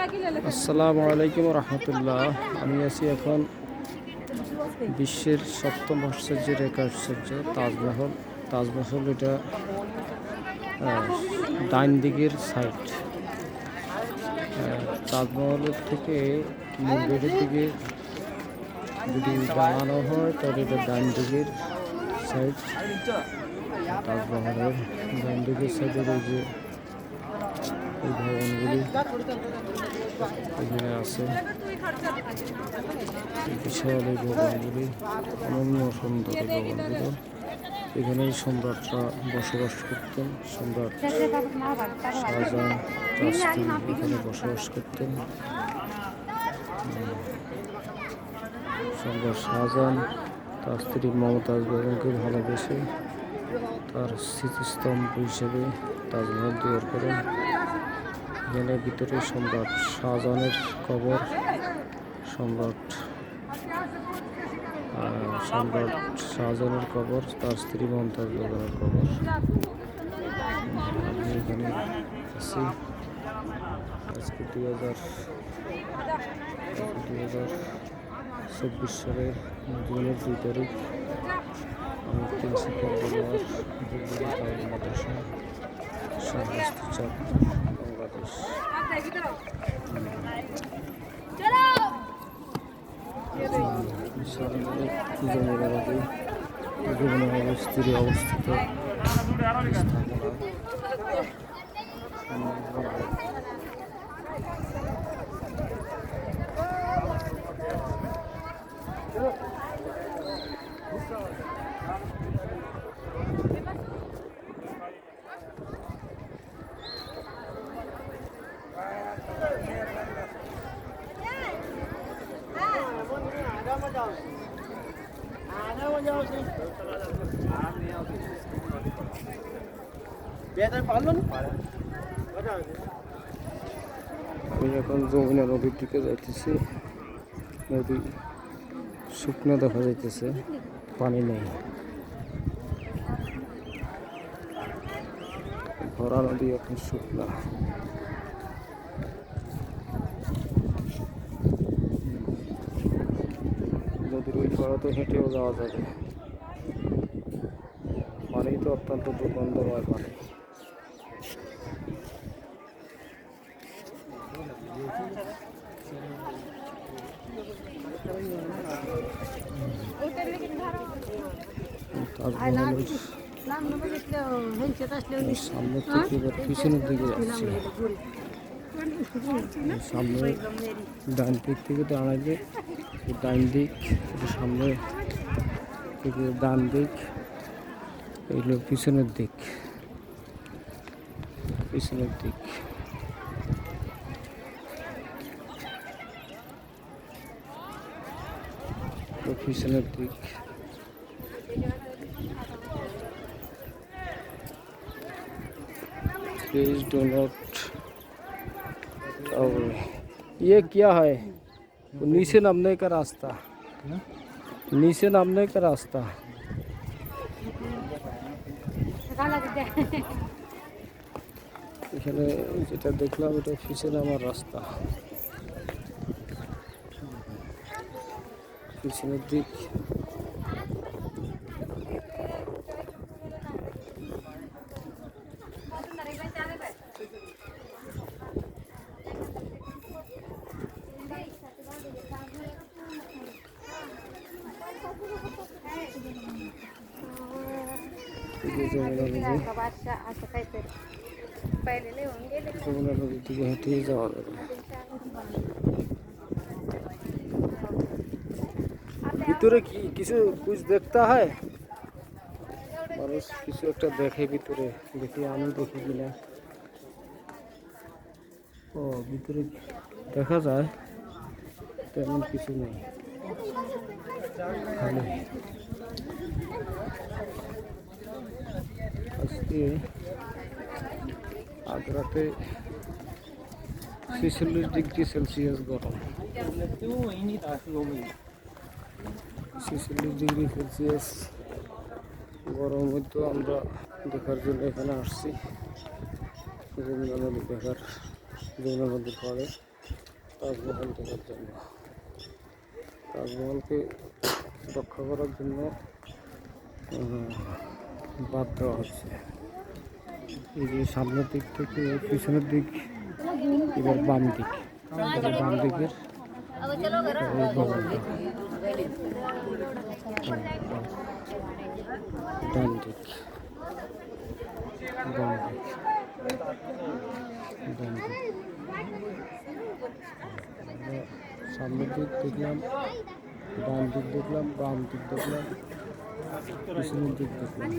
আসসালামু আলাইকুম রহমতুল্লাহ। আমি আছি এখন বিশ্বের 7ম আশ্চর্যের এক আশ্চর্য তাজমহল। তাজমহল এটা ডাইন দিকের সাইড। তাজমহলের থেকে মূল গেটের দিকে যদি বানানো হয় তাহলে এটা ডাইন দিকের সাইড। তাজমহলের ডাইন দিকের সাইডের এই ভবনগুলি এখানে আছে। বিশাল এই ভবনগুলি, অনন্য সুন্দর এই ভবনগুলো। এখানে সম্রাটরা বসবাস করতেন। সম্রাট শাহজাহান তাজতি এখানে বসবাস করতেন। সম্রাট শাহজাহান তার স্ত্রী মমতাজ বেগমকে ভালোবেসে তার স্মৃতিস্তম্ভ হিসেবে তাজমহল তৈরি করেন। এখানে ভিতরে সম্রাট শাহজাহানের কবর, সম্রাট শাহজাহানের কবর, তার স্ত্রী মমতাজ বেগমের কবর। আমি এখানে আছি আজকে 2024 সালের জুনের 2 তারিখ। আমি প্রিন্সিপাল মাদ্রাসা বাংলাদেশ। অবস্থিত আমি এখন যমুনা নদীর দিকে যাইতেছি। নদী শুকনো দেখা যাইতেছে, পানি নেই। ভরা নদী এখন শুকনা। নদীর ওই পাড়ে তো হেঁটেও যাওয়া যাবে। পানি তো অত্যন্ত দুর্গন্ধময় পানি। সামনে থেকে এবার পিছনের দিকে যাচ্ছে। সামনে ডান দিক থেকে দাঁড়ালে ডান দিক, সামনে থেকে ডান দিক, এগুলো পিছনের দিক। পিছনের দিক পিছনের দিক। Please do not. ये क्या है? नीचे नामने का रास्ता, नीचे नामने का रास्ता। এখানে যেটা দেখলাম এটা নিচে নামার রাস্তা। পিছনের দিক যমুনা নদীর দিকে হেঁটে যাওয়া যাবে। ভিতরে কি কিছু কুछ देखता है? মানুষ কিছু একটা দেখে ভিতরে, দেখি আমি দেখি কিনা। ও ভিতরে দেখা যায় তেমন কিছু নেই, খালি। আজকে আজ রাতে 46 ডিগ্রি সেলসিয়াস গরম। 46 ডিগ্রি সেলসিয়াস গরম মধ্যে আমরা দেখার জন্য এখানে আসছি। যমুনা নদী দেখার, যমুনা নদীর পাড়ে। তাজমহল দেখার জন্য। তাজমহলকে রক্ষা করার জন্য বাদ দেওয়া হচ্ছে। এই যে সামনের দিক থেকে পিছনের দিক, এবার বাম দিক, বাম দিকের এই ভবনটা, ডান দিক, বাম দিক, ডান দিক। সামনের দিক দেখলাম, ডান দিক দেখলাম, বাম দিক দেখলাম, পিছনের দিক দেখলাম।